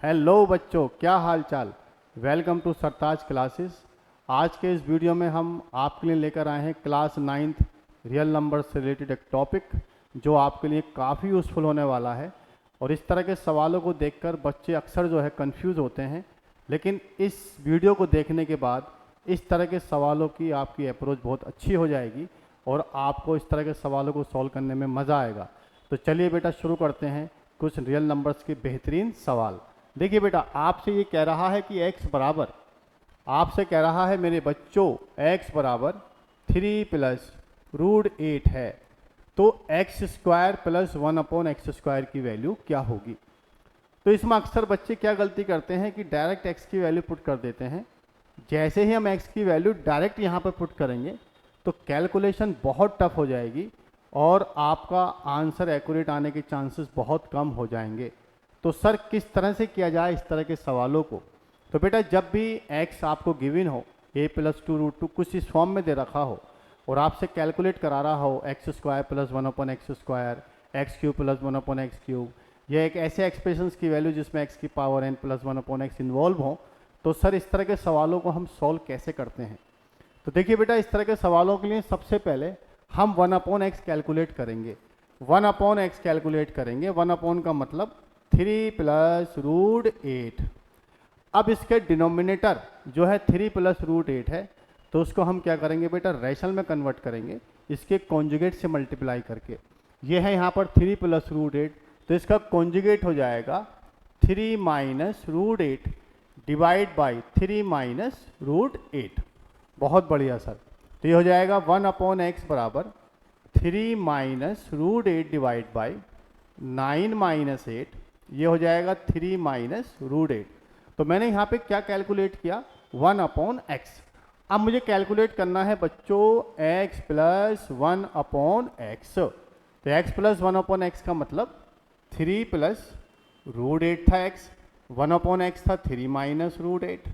Hello बच्चों, क्या हाल चाल। Welcome to Sartaj classes. आज के इस वीडियो में हम आपके लिए लेकर आए हैं क्लास 9th रियल नंबर से रिलेटेड एक टॉपिक जो आपके लिए काफ़ी यूज़फुल होने वाला है। और इस तरह के सवालों को देखकर बच्चे अक्सर जो है कंफ्यूज होते हैं, लेकिन इस वीडियो को देखने के बाद इस तरह के सवालों की आपकी अप्रोच बहुत अच्छी हो जाएगी और आपको इस तरह के सवालों को सॉल्व करने में मज़ा आएगा। तो चलिए बेटा, शुरू करते हैं कुछ रियल नंबर्स के बेहतरीन सवाल। देखिए बेटा, आपसे ये कह रहा है कि x बराबर, आपसे कह रहा है मेरे बच्चों x बराबर 3 प्लस रूट 8 है, तो एक्स स्क्वायर प्लस 1/x² की वैल्यू क्या होगी। तो इसमें अक्सर बच्चे क्या गलती करते हैं कि डायरेक्ट x की वैल्यू पुट कर देते हैं। जैसे ही हम x की वैल्यू डायरेक्ट यहाँ पर पुट करेंगे तो कैलकुलेशन बहुत टफ हो जाएगी और आपका आंसर एक्यूरेट आने के चांसेस बहुत कम हो जाएंगे। तो सर किस तरह से किया जाए इस तरह के सवालों को। तो बेटा, जब भी x आपको गिवन हो a+2√2 कुछ इस फॉर्म में दे रखा हो और आपसे कैलकुलेट करा रहा हो x² plus 1/x², x³ plus 1/x³, या एक ऐसे एक्सप्रेशंस की वैल्यू जिसमें x की power n plus 1/x involve हो, तो सर इस तरह के सवालों को हम सॉल्व कैसे करते हैं। तो देखिए बेटा, इस तरह के सवालों के लिए सबसे पहले हम 1/x कैलकुलेट करेंगे। 1/x कैलकुलेट करेंगे। 1 का मतलब 3 प्लस रूट 8। अब इसके डिनोमिनेटर जो है 3 प्लस रूट 8 है, तो उसको हम क्या करेंगे बेटा, रेशनल में कन्वर्ट करेंगे इसके कॉन्जुगेट से मल्टीप्लाई करके। ये है यहाँ पर 3 प्लस रूट 8, तो इसका कॉन्जुगेट हो जाएगा 3 minus root 8 divide by 3 minus root 8। बहुत बढ़िया सर। तो ये हो जाएगा 1/x बराबर 3 minus root 8 divide by 9 minus 8। ये हो जाएगा 3 माइनस रूट 8। तो मैंने यहाँ पे क्या कैलकुलेट किया, 1/x। अब मुझे कैलकुलेट करना है बच्चों x प्लस 1/x। तो x प्लस 1/x का मतलब 3 प्लस रूट 8 था x, 1/x था 3 माइनस रूट 8।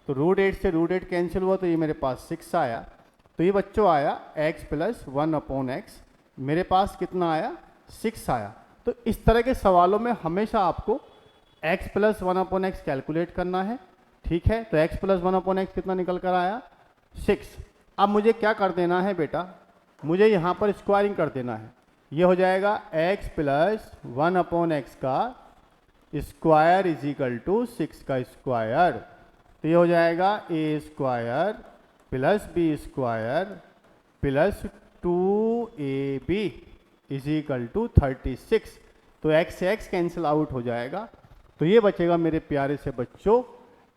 तो रूट 8 से रूट 8 कैंसिल हुआ तो ये मेरे पास 6 आया। तो ये बच्चों आया x प्लस 1/x, मेरे पास कितना आया, 6 आया। तो इस तरह के सवालों में हमेशा आपको x प्लस 1/x कैलकुलेट करना है, ठीक है। तो x प्लस 1/x कितना निकल कर आया, 6। अब मुझे क्या कर देना है बेटा, मुझे यहाँ पर स्क्वायरिंग कर देना है। ये हो जाएगा x प्लस 1/x का स्क्वायर इज इक्वल टू 6 का स्क्वायर। तो ये हो जाएगा a² plus b² plus 2ab is equal to 36। तो x से x कैंसिल आउट हो जाएगा, तो ये बचेगा मेरे प्यारे से बच्चों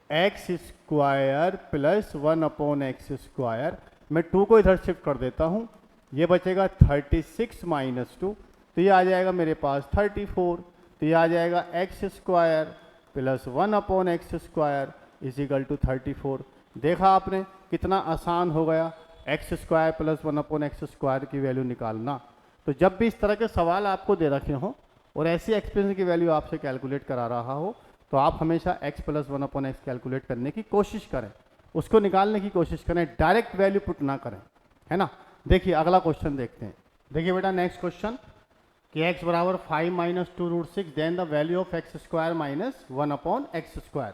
x² प्लस 1/x²। मैं 2 को इधर शिफ्ट कर देता हूँ, ये बचेगा 36 माइनस 2, तो ये आ जाएगा मेरे पास 34। तो ये आ जाएगा x² plus 1/x² is equal to 34। देखा आपने कितना आसान हो गया x² प्लस 1/x² की वैल्यू निकालना। तो जब भी इस तरह के सवाल आपको दे रखे हों और ऐसी एक्सप्रेशन की वैल्यू आपसे कैलकुलेट करा रहा हो, तो आप हमेशा x प्लस 1/x कैलकुलेट करने की कोशिश करें, उसको निकालने की कोशिश करें, डायरेक्ट वैल्यू पुट ना करें, है ना। देखिए अगला क्वेश्चन देखते हैं। देखिए बेटा, नेक्स्ट क्वेश्चन कि x बराबर 5 minus 2√6 then the value of x² minus 1/x²।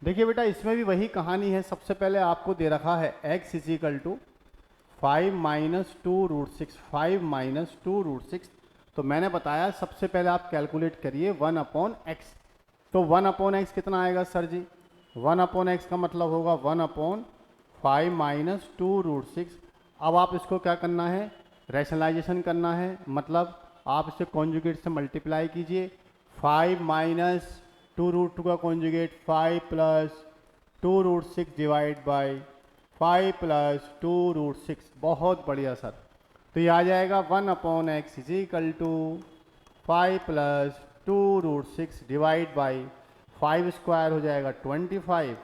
देखिए बेटा, इसमें भी वही कहानी है। सबसे पहले आपको दे रखा है x is equal to 5 minus 2√6, 5 minus 2√6। तो मैंने बताया सबसे पहले आप कैलकुलेट करिए 1/x। तो 1/x कितना आएगा सर जी, 1/x का मतलब होगा 1/5 माइनस 2√6। अब आप इसको क्या करना है, रैशनलाइजेशन करना है, मतलब आप इसे कॉन्जुगेट से मल्टीप्लाई कीजिए। 5 माइनस 2√2 का conjugate 5 plus 2√6 divide by 5 plus 2√6। बहुत बढ़िया सर। तो ये आ जाएगा 1/x is equal to 5 plus 2√6 divide by 5 square हो जाएगा 25,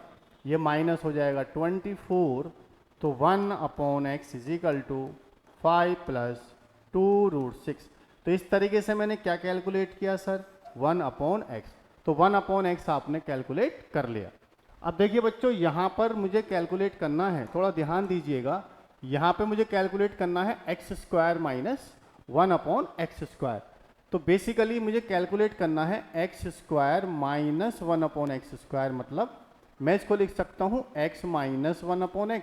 ये माइनस हो जाएगा 24। तो 1/x is equal to 5 plus 2√6। तो इस तरीके से मैंने क्या कैलकुलेट किया सर, 1/x। तो 1/x आपने कैलकुलेट कर लिया। अब देखिए बच्चों, यहाँ पर मुझे कैलकुलेट करना है, थोड़ा ध्यान दीजिएगा, यहाँ पे मुझे कैलकुलेट करना है x² माइनस 1/x²। तो बेसिकली मुझे कैलकुलेट करना है एक्स स्क्वायर माइनस 1/x², मतलब मैं इसको लिख सकता हूँ x माइनस 1/x,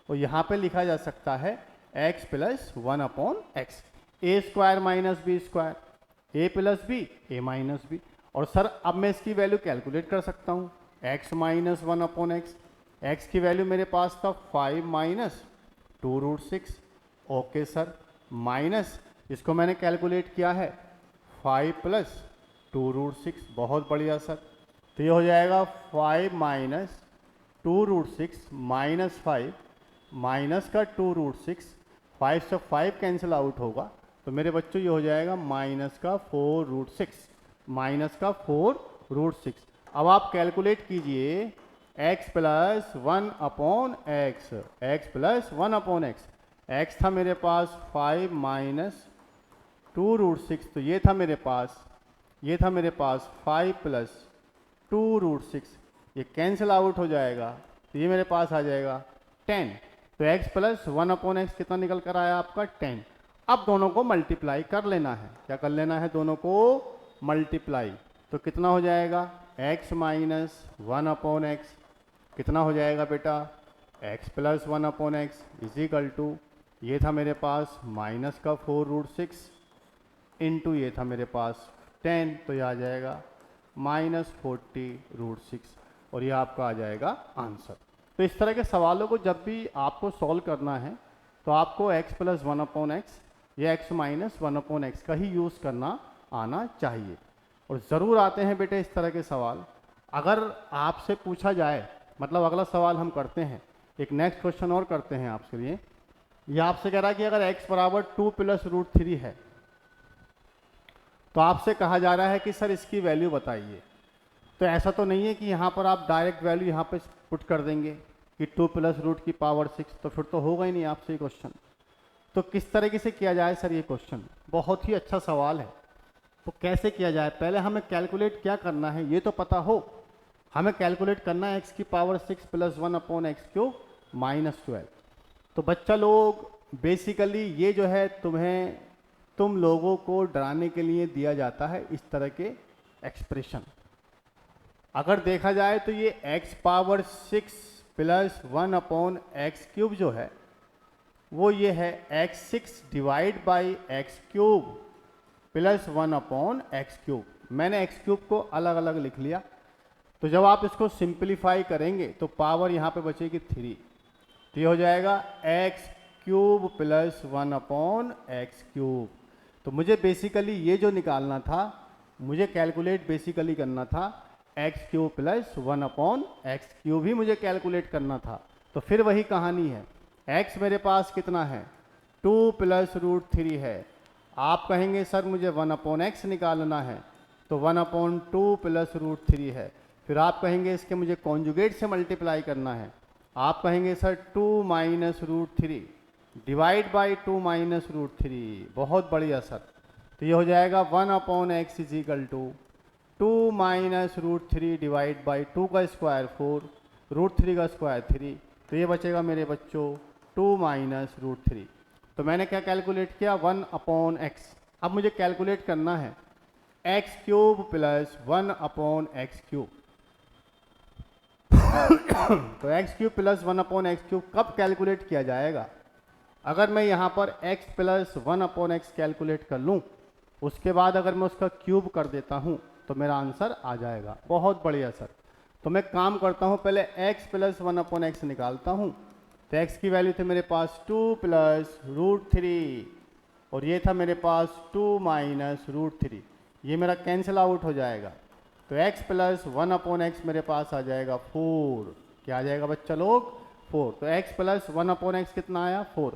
और यहाँ पे लिखा जा सकता है x plus 1/x, a² minus b², a plus B a minus B. और सर अब मैं इसकी वैल्यू कैलकुलेट कर सकता हूँ, x माइनस 1/x, x की वैल्यू मेरे पास था 5 माइनस 2√6। ओके सर, माइनस इसको मैंने कैलकुलेट किया है 5 प्लस 2√6, बहुत बढ़िया सर। तो ये हो जाएगा 5 माइनस 2√6 माइनस 5 माइनस का 2√6, 5 से 5 कैंसिल आउट होगा, तो मेरे बच्चों ये हो जाएगा माइनस का 4√6, माइनस का 4√6। अब आप कैलकुलेट कीजिए x plus 1/x, x plus 1/x, x था मेरे पास 5 माइनस 2√6, तो ये था मेरे पास 5 प्लस 2√6, ये कैंसिल आउट हो जाएगा, तो ये मेरे पास आ जाएगा 10। तो x प्लस 1/x कितना निकल कर आया आपका 10। अब दोनों को मल्टीप्लाई कर लेना है, क्या कर लेना है, दोनों को मल्टीप्लाई। तो कितना हो जाएगा x माइनस 1/x, कितना हो जाएगा बेटा x plus 1/x is equal to, ये था मेरे पास माइनस का 4√6 इंटू ये था मेरे पास 10, तो ये आ जाएगा माइनस 40√6, और ये आपका आ जाएगा आंसर। तो इस तरह के सवालों को जब भी आपको सॉल्व करना है तो आपको x प्लस 1/x या x माइनस 1/x का ही यूज़ करना आना चाहिए। और ज़रूर आते हैं बेटे इस तरह के सवाल। अगर आपसे पूछा जाए, मतलब अगला सवाल हम करते हैं, एक नेक्स्ट क्वेश्चन और करते हैं आपके लिए। ये आपसे कह रहा है कि अगर x बराबर 2 प्लस √3 है, तो आपसे कहा जा रहा है कि सर इसकी वैल्यू बताइए। तो ऐसा तो नहीं है कि यहाँ पर आप डायरेक्ट वैल्यू यहाँ पे पुट कर देंगे कि 2 प्लस √6, तो फिर तो होगा ही नहीं आपसे ये क्वेश्चन। तो किस तरीके से किया जाए सर ये क्वेश्चन? बहुत ही अच्छा सवाल है। तो कैसे किया जाए, पहले हमें कैलकुलेट क्या करना है ये तो पता हो। हमें कैलकुलेट करना है x⁻6 प्लस 1/x³ माइनस 12। तो बच्चा लोग बेसिकली ये जो है तुम लोगों को डराने के लिए दिया जाता है इस तरह के एक्सप्रेशन। अगर देखा जाए तो ये x⁻6 प्लस 1/x³ जो है वो ये है x6 divide by x³ plus 1/x³। मैंने x³ को अलग अलग लिख लिया। तो जब आप इसको सिंप्लीफाई करेंगे तो पावर यहाँ पे बचेगी 3, तो ये हो जाएगा x³ प्लस 1/x³। तो मुझे बेसिकली ये जो निकालना था, मुझे कैलकुलेट बेसिकली करना था x³ प्लस 1/x³ ही मुझे कैलकुलेट करना था। तो फिर वही कहानी है, x मेरे पास कितना है 2 प्लस √3 है। आप कहेंगे सर मुझे 1/x निकालना है, तो 1/2 प्लस √3 है। फिर आप कहेंगे इसके मुझे कॉन्जुगेट से मल्टीप्लाई करना है। आप कहेंगे sir 2 minus √3 divide by 2 minus √3। बहुत बढ़िया सर। तो ये हो जाएगा 1/x is equal to 2 minus √3 divide by 2 का स्क्वायर 4, √3 का स्क्वायर 3। तो ये बचेगा मेरे बच्चों 2 माइनस √3। तो मैंने क्या कैलकुलेट किया 1/x। अब मुझे कैलकुलेट करना है x³ प्लस 1/x³। तो x³ प्लस 1/x³ कब कैलकुलेट किया जाएगा? अगर मैं यहाँ पर x प्लस 1/x कैलकुलेट कर लूँ, उसके बाद अगर मैं उसका क्यूब कर देता हूँ तो मेरा आंसर आ जाएगा। बहुत बढ़िया सर। तो मैं काम करता हूँ, पहले x प्लस 1/x निकालता हूँ। तो x की वैल्यू थे मेरे पास 2 प्लस √3 और ये था मेरे पास 2 माइनस √3। ये मेरा कैंसिल आउट हो जाएगा। तो x प्लस 1/x मेरे पास आ जाएगा 4। क्या आ जाएगा बच्चा लोग 4। तो x प्लस 1/x कितना आया 4।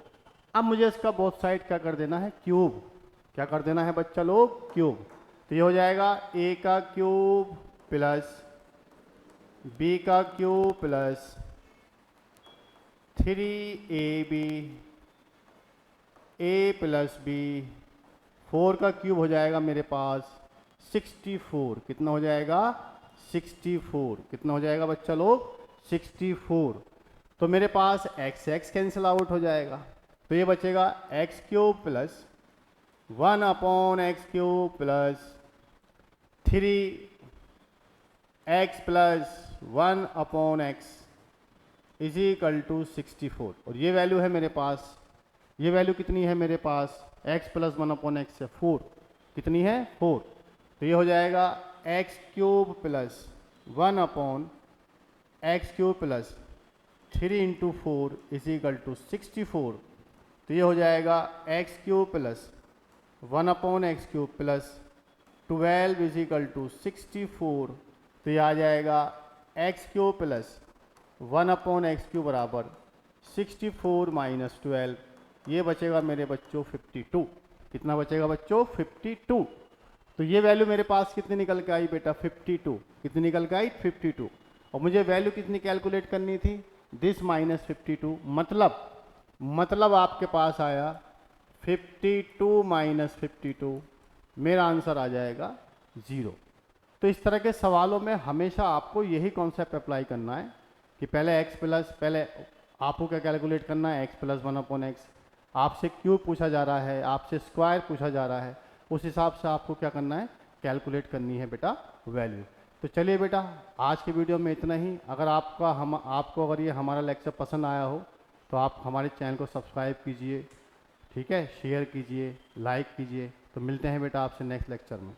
अब मुझे इसका बोथ साइड क्या कर देना है क्यूब। क्या कर देना है बच्चा लोग क्यूब। तो ये हो जाएगा a का क्यूब प्लस b का cube plus 3ab a plus b। 4 का क्यूब हो जाएगा मेरे पास 64। कितना हो जाएगा 64। कितना हो जाएगा बच्चा लोग 64। तो मेरे पास x कैंसिल आउट हो जाएगा। तो ये बचेगा x³ plus 1 upon x cube plus 3x plus 1 upon x is equal to 64। और ये वैल्यू है मेरे पास, ये वैल्यू कितनी है मेरे पास, x प्लस 1 अपॉन एक्स है 4, कितनी है 4। तो ये हो जाएगा x cube plus 1 upon x cube plus 3 into 4 is equal to 64। तो ये हो जाएगा x cube plus 1 upon x cube plus 12 is equal to 64। तो ये आ जाएगा x cube plus 1 upon x cube बराबर 64 माइनस 12, ये बचेगा मेरे बच्चों 52। कितना बचेगा बच्चों 52। तो ये वैल्यू मेरे पास कितनी निकल के आई बेटा 52, कितनी निकल के आई 52। और मुझे वैल्यू कितनी कैलकुलेट करनी थी, दिस माइनस 52, मतलब आपके पास आया 52 माइनस 52, मेरा आंसर आ जाएगा 0। तो इस तरह के सवालों में हमेशा आपको यही कॉन्सेप्ट अप्लाई करना है कि पहले आपको क्या कैलकुलेट करना है, x प्लस 1 अपॉन एक्स, आपसे क्यूब पूछा जा रहा है, आपसे स्क्वायर पूछा जा रहा है, उस हिसाब से आपको क्या करना है, कैलकुलेट करनी है बेटा वैल्यू। तो चलिए बेटा आज की वीडियो में इतना ही। अगर आपको अगर ये हमारा लेक्चर पसंद आया हो तो आप हमारे चैनल को सब्सक्राइब कीजिए, ठीक है, शेयर कीजिए, लाइक कीजिए। तो मिलते हैं बेटा आपसे नेक्स्ट लेक्चर में।